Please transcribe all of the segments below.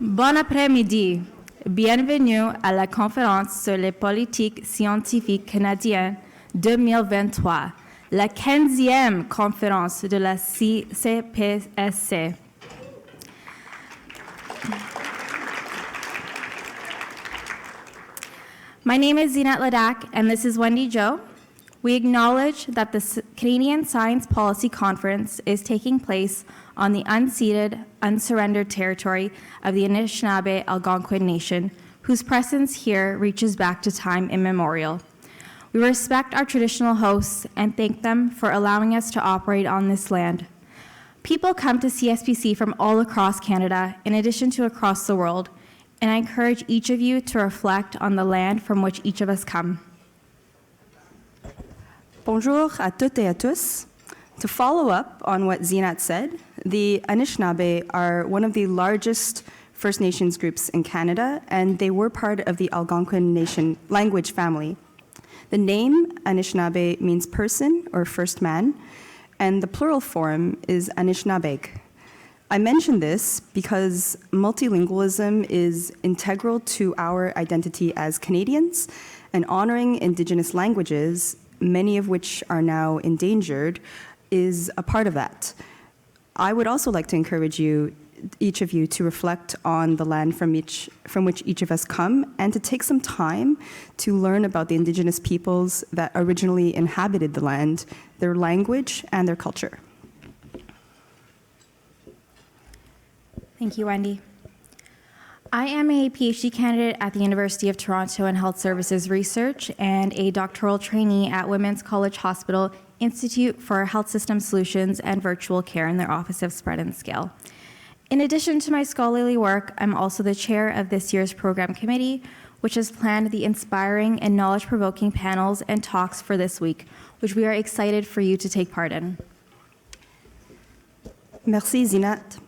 Bon après-midi. Bienvenue à la conférence sur les politiques scientifiques canadiennes 2023, la 15e conférence de la CSPC. My name is Zinat Ladak, and this is Wendy Joe. We acknowledge that the Canadian Science Policy Conference is taking place on the unceded, unsurrendered territory of the Anishinaabe Algonquin Nation, whose presence here reaches back to time immemorial. We respect our traditional hosts and thank them for allowing us to operate on this land. People come to CSPC from all across Canada, in addition to across the world, and I encourage each of you to reflect on the land from which each of us come. Bonjour à toutes et à tous. To follow up on what Zinat said, the Anishinaabe are one of the largest First Nations groups in Canada, and they were part of the Algonquin Nation language family. The name Anishinaabe means person or first man, and the plural form is Anishinaabeg. I mention this because multilingualism is integral to our identity as Canadians, and honoring Indigenous languages, many of which are now endangered, is a part of that. I would also like to encourage each of you to reflect on the land from which each of us come, and to take some time to learn about the Indigenous peoples that originally inhabited the land, their language, and their culture. Thank you, Wendy. I am a PhD candidate at the University of Toronto in Health Services Research and a doctoral trainee at Women's College Hospital Institute for Health System Solutions and Virtual Care in their Office of Spread and Scale. In addition to my scholarly work, I'm also the chair of this year's program committee, which has planned the inspiring and knowledge-provoking panels and talks for this week, which we are excited for you to take part in. Merci, Zinat.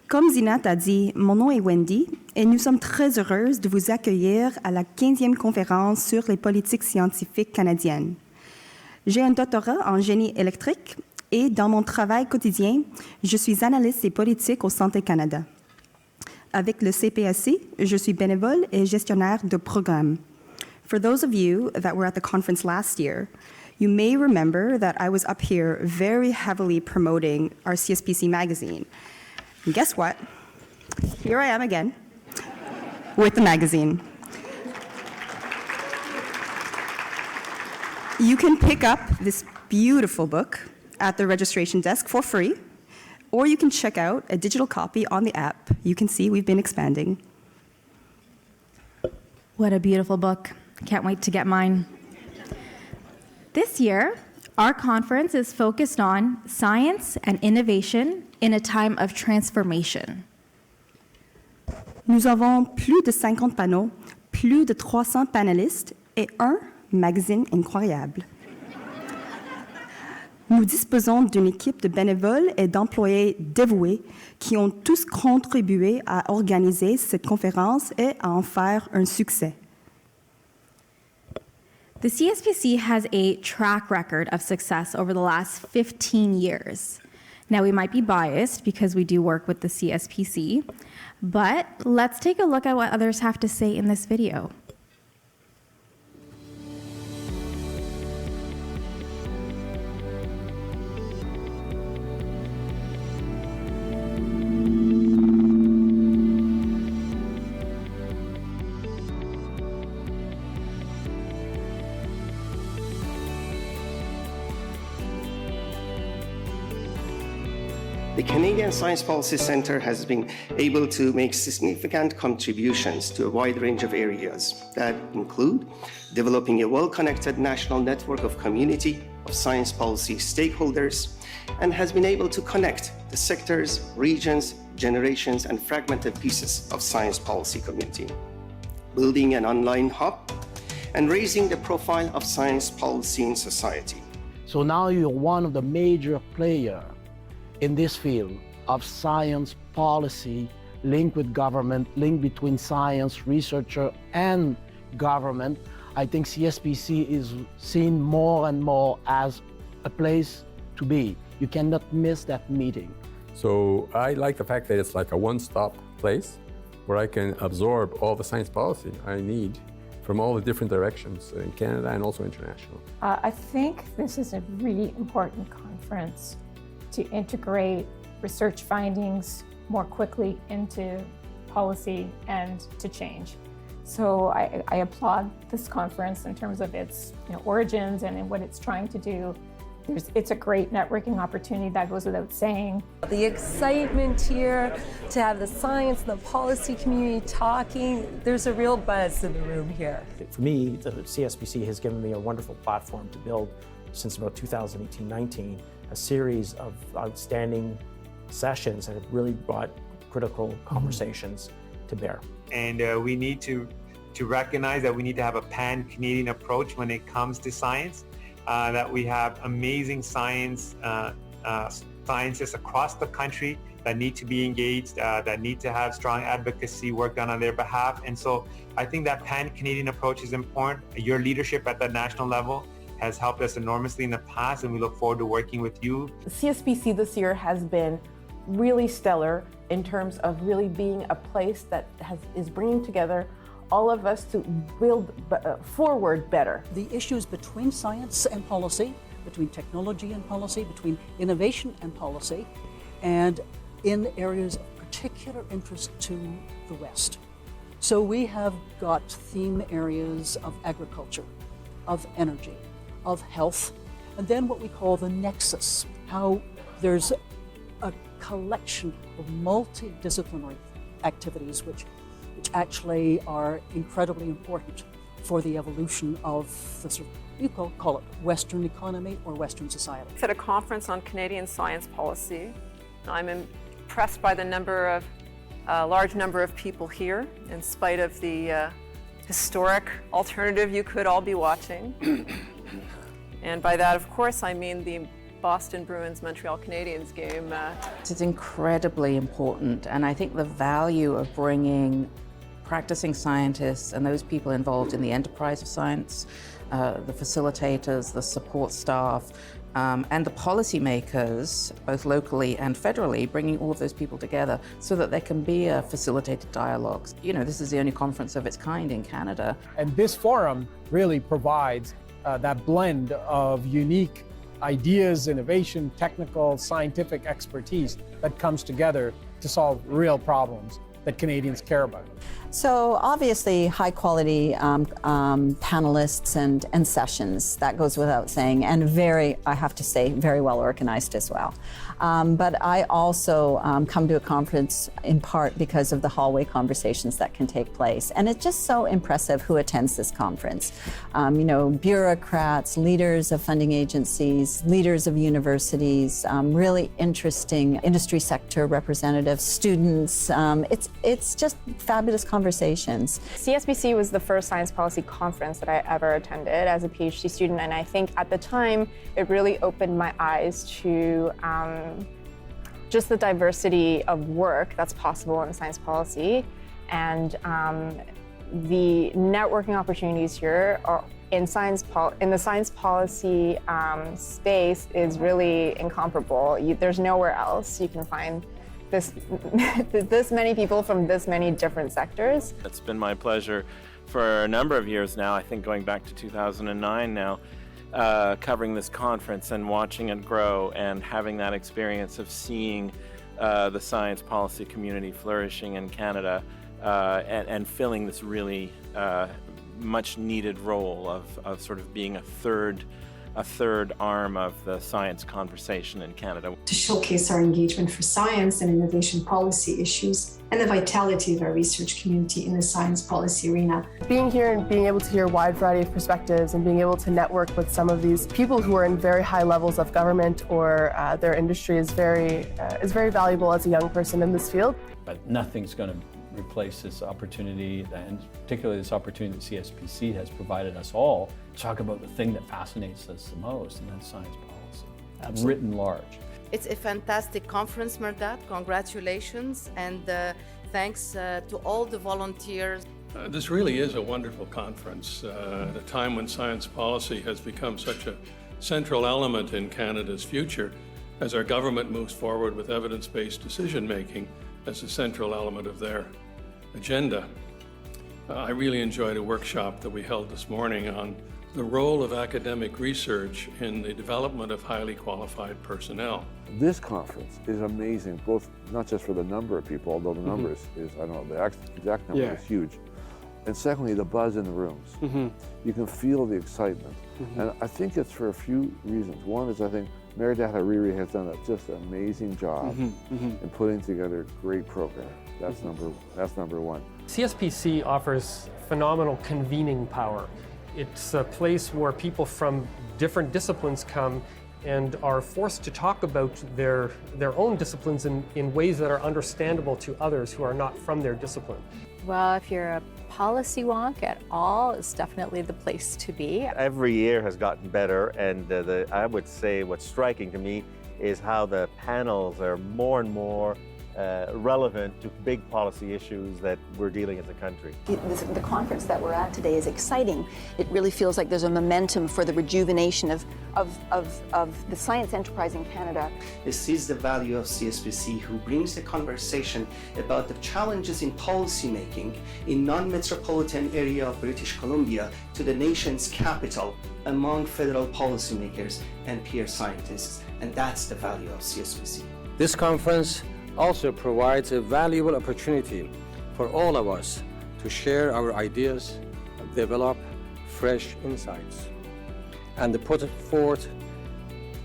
Comme Zinat a dit, mon nom est Wendy et nous sommes très heureuses de vous accueillir à la 15e conférence sur les politiques scientifiques canadiennes. J'ai un doctorat en génie électrique et dans mon travail quotidien, je suis analyste des politiques au Santé Canada. Avec le CPSC, je suis bénévole et gestionnaire de programmes. For those of you that were at the conference last year, you may remember that I was up here very heavily promoting our CSPC magazine. And guess what? Here I am again with the magazine. You can pick up this beautiful book at the registration desk for free, or you can check out a digital copy on the app. You can see we've been expanding. What a beautiful book. Can't wait to get mine. This year, our conference is focused on science and innovation in a time of transformation. Nous avons plus de 50 panneaux, plus de 300 panélistes et un magazine incroyable. Nous disposons d'une équipe de bénévoles et d'employés dévoués qui ont tous contribué à organiser cette conférence et à en faire un succès. The CSPC has a track record of success over the last 15 years. Now, we might be biased because we do work with the CSPC, but let's take a look at what others have to say in this video. The Canadian Science Policy Centre has been able to make significant contributions to a wide range of areas that include developing a well-connected national network of community of science policy stakeholders, and has been able to connect the sectors, regions, generations, and fragmented pieces of science policy community, building an online hub, and raising the profile of science policy in society. So now you're one of the major players in this field of science policy, linked with government, link between science, researcher, and government. I think CSPC is seen more and more as a place to be. You cannot miss that meeting. So I like the fact that it's like a one-stop place where I can absorb all the science policy I need from all the different directions in Canada and also international. I think this is a really important conference to integrate research findings more quickly into policy and to change. So I applaud this conference in terms of its origins and in what it's trying to do. It's a great networking opportunity, that goes without saying. The excitement here to have the science and the policy community talking, there's a real buzz in the room here. For me, the CSPC has given me a wonderful platform to build, since about 2018-19, a series of outstanding sessions that have really brought critical conversations to bear. And we need to recognize that we need to have a pan-Canadian approach when it comes to science. That we have amazing scientists across the country that need to be engaged, that need to have strong advocacy work done on their behalf. And so I think that pan-Canadian approach is important. Your leadership at the national level has helped us enormously in the past, and we look forward to working with you. The CSPC this year has been really stellar in terms of really being a place that is bringing together all of us to build forward better. The issues between science and policy, between technology and policy, between innovation and policy, and in areas of particular interest to the West. So we have got theme areas of agriculture, of energy, of health, and then what we call the nexus, how there's a collection of multidisciplinary activities which actually are incredibly important for the evolution of the sort of, you call it Western economy or Western society. It's at a conference on Canadian science policy. I'm impressed by the large number of people here, in spite of the historic alternative you could all be watching. And by that, of course, I mean the Boston Bruins Montreal Canadiens game. It's incredibly important, and I think the value of bringing practicing scientists and those people involved in the enterprise of science, the facilitators, the support staff, and the policymakers, both locally and federally, bringing all of those people together so that there can be a facilitated dialogue. This is the only conference of its kind in Canada. And this forum really provides that blend of unique ideas, innovation, technical, scientific expertise that comes together to solve real problems that Canadians care about. So obviously high quality panelists and sessions, that goes without saying, and I have to say, very well organized as well. But I also come to a conference in part because of the hallway conversations that can take place. And it's just so impressive who attends this conference. Bureaucrats, leaders of funding agencies, leaders of universities, really interesting industry sector representatives, students. It's just fabulous conversations. CSPC was the first science policy conference that I ever attended as a PhD student, and I think at the time it really opened my eyes to just the diversity of work that's possible in science policy, and the networking opportunities here are in the science policy space is really incomparable. There's nowhere else you can find this many people from this many different sectors. It's been my pleasure for a number of years now, I think going back to 2009 now, covering this conference and watching it grow and having that experience of seeing the science policy community flourishing in Canada and filling this really much needed role of sort of being a third arm of the science conversation in Canada. To showcase our engagement for science and innovation policy issues and the vitality of our research community in the science policy arena. Being here and being able to hear a wide variety of perspectives and being able to network with some of these people who are in very high levels of government or their industry is very valuable as a young person in this field. But nothing's going to replace this opportunity, and particularly this opportunity that CSPC has provided us all to talk about the thing that fascinates us the most, and that's science policy, written large. It's a fantastic conference, Merdad. Congratulations, and thanks to all the volunteers. This really is a wonderful conference at a time when science policy has become such a central element in Canada's future as our government moves forward with evidence-based decision-making as a central element of their agenda. I really enjoyed a workshop that we held this morning on the role of academic research in the development of highly qualified personnel. This conference is amazing, both not just for the number of people, although the number is I don't know, the exact number is huge. And secondly, the buzz in the rooms. You can feel the excitement. And I think it's for a few reasons. One is I think Meredith Hariri has done just an amazing job in putting together a great program. That's number one. CSPC offers phenomenal convening power. It's a place where people from different disciplines come and are forced to talk about their own disciplines in ways that are understandable to others who are not from their discipline. Well, if you're a policy wonk at all, it's definitely the place to be. Every year has gotten better, and I would say what's striking to me is how the panels are more and more relevant to big policy issues that we're dealing as a country. The conference that we're at today is exciting. It really feels like there's a momentum for the rejuvenation of the science enterprise in Canada. This is the value of CSPC, who brings the conversation about the challenges in policy making in non-metropolitan area of British Columbia to the nation's capital among federal policymakers and peer scientists. And that's the value of CSPC. This conference also provides a valuable opportunity for all of us to share our ideas, develop fresh insights, and put forth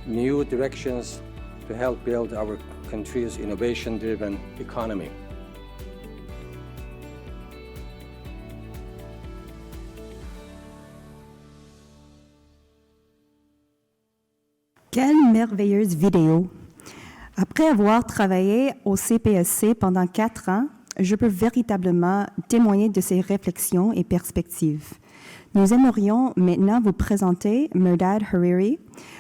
new directions to help build our country's innovation-driven economy. Quelle merveilleuse vidéo! Après avoir travaillé au CPSC pendant 4 ans, je peux véritablement témoigner de ces réflexions et perspectives. Nous aimerions maintenant vous présenter Mehrdad Hariri,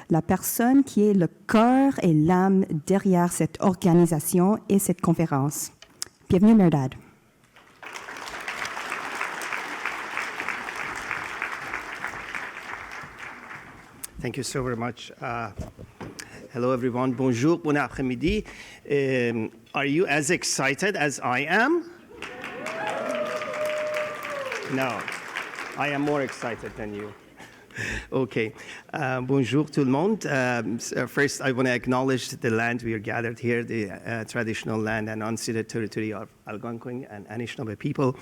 la personne qui est le cœur et l'âme derrière cette organisation et cette conférence. Bienvenue, Mehrdad. Thank you so very much. Hello, everyone. Bonjour, bon après-midi. Are you as excited as I am? No, I am more excited than you. Okay. Bonjour, tout le monde. First, I want to acknowledge the land we are gathered here, the traditional land and unceded territory of Algonquin and Anishinaabe people.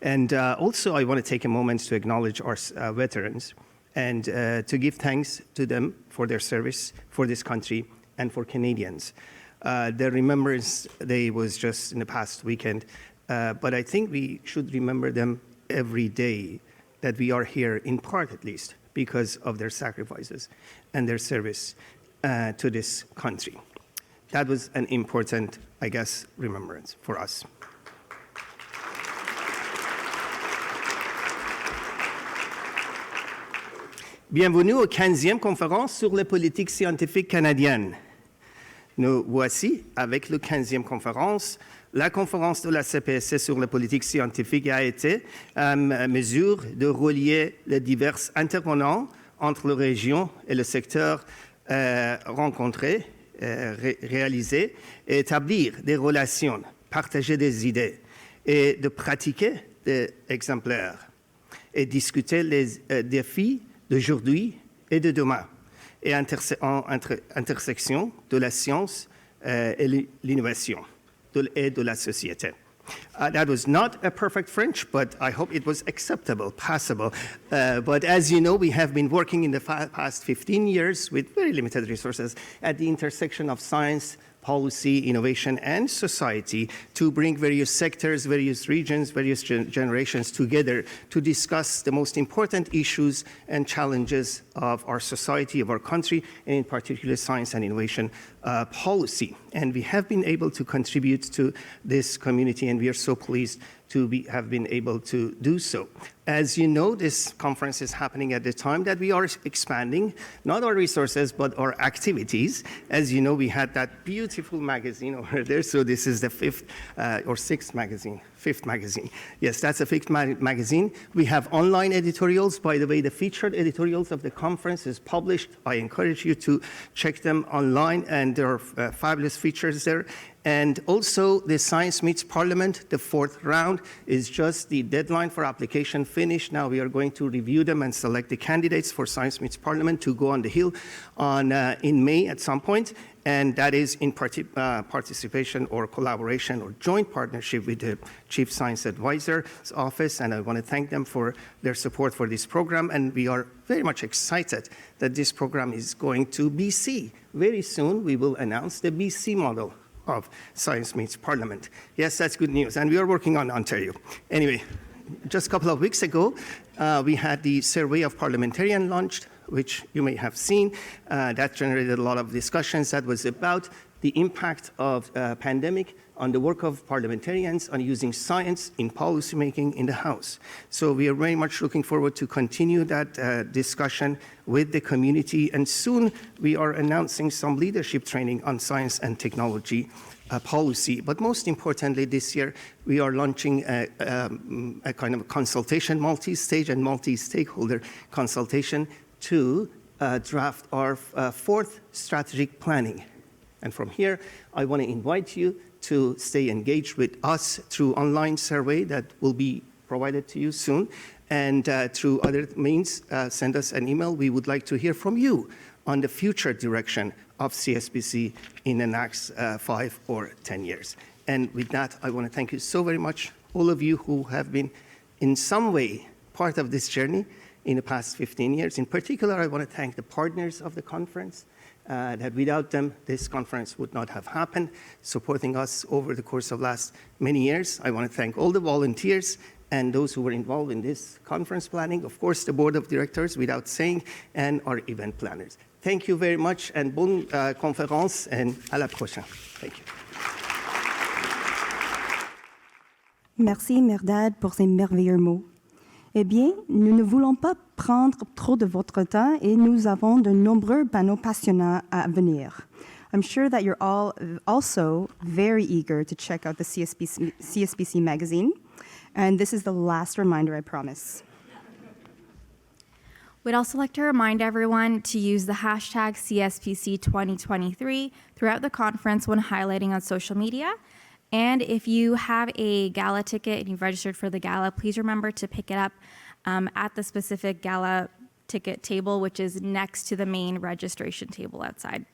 And also, I want to take a moment to acknowledge our veterans and to give thanks to them for their service for this country and for Canadians. The Remembrance Day was just in the past weekend, but I think we should remember them every day, that we are here, in part at least, because of their sacrifices and their service to this country. That was an important, I guess, remembrance for us. Bienvenue aux 15e conférence sur les politiques scientifiques canadiennes. Nous voici avec la 15e conférence. La conférence de la CPSC sur la politique scientifique a été à mesure de relier les divers intervenants entre les régions et le secteur rencontrés, réalisés, et établir des relations, partager des idées et de pratiquer des exemplaires et discuter les défis d'aujourd'hui et de demain, et intersection de la science et l'innovation et de la société. That was not a perfect French, but I hope it was acceptable, passable. But as you know, we have been working in the past 15 years with very limited resources at the intersection of science, policy, innovation, and society to bring various sectors, various regions, various generations together to discuss the most important issues and challenges of our society, of our country, and in particular science and innovation policy. And we have been able to contribute to this community, and we are so pleased to have been able to do so. As you know, this conference is happening at the time that we are expanding, not our resources, but our activities. As you know, we had that beautiful magazine over there, so this is the fifth or sixth magazine, Fifth magazine. Yes, that's a Fifth magazine. We have online editorials. By the way, the featured editorials of the conference is published. I encourage you to check them online, and there are fabulous features there. And also, the Science Meets Parliament, the 4th round, is just the deadline for application finished. Now we are going to review them and select the candidates for Science Meets Parliament to go on the Hill in May at some point. And that is in participation or collaboration or joint partnership with the Chief Science Advisor's Office. And I want to thank them for their support for this program. And we are very much excited that this program is going to BC. Very soon, we will announce the BC model of Science Meets Parliament. Yes, that's good news, and we are working on Ontario. Anyway, just a couple of weeks ago, we had the Survey of Parliamentarians launched, which you may have seen. That generated a lot of discussions. That was about the impact of pandemic on the work of parliamentarians on using science in policymaking in the House. So we are very much looking forward to continue that discussion with the community, and soon we are announcing some leadership training on science and technology policy. But most importantly, this year we are launching a kind of consultation, multi-stage and multi-stakeholder consultation to draft our 4th strategic planning. And from here, I want to invite you to stay engaged with us through online survey that will be provided to you soon, and through other means, send us an email. We would like to hear from you on the future direction of CSPC in the next 5 or 10 years. And with that, I want to thank you so very much, all of you who have been in some way part of this journey in the past 15 years. In particular, I want to thank the partners of the conference, that without them, this conference would not have happened, supporting us over the course of last many years. I want to thank all the volunteers and those who were involved in this conference planning, of course, the board of directors, without saying, and our event planners. Thank you very much, and bonne conférence, and à la prochaine. Thank you. Merci, Mehrdad, pour ces merveilleux mots. Eh bien, nous ne voulons pas prendre trop de votre temps et nous avons de nombreux panneaux passionnants à venir. I'm sure that you're all also very eager to check out the CSPC magazine, and this is the last reminder, I promise. We'd also like to remind everyone to use the hashtag CSPC 2023 throughout the conference when highlighting on social media. And if you have a gala ticket and you've registered for the gala, please remember to pick it up at the specific gala ticket table, which is next to the main registration table outside.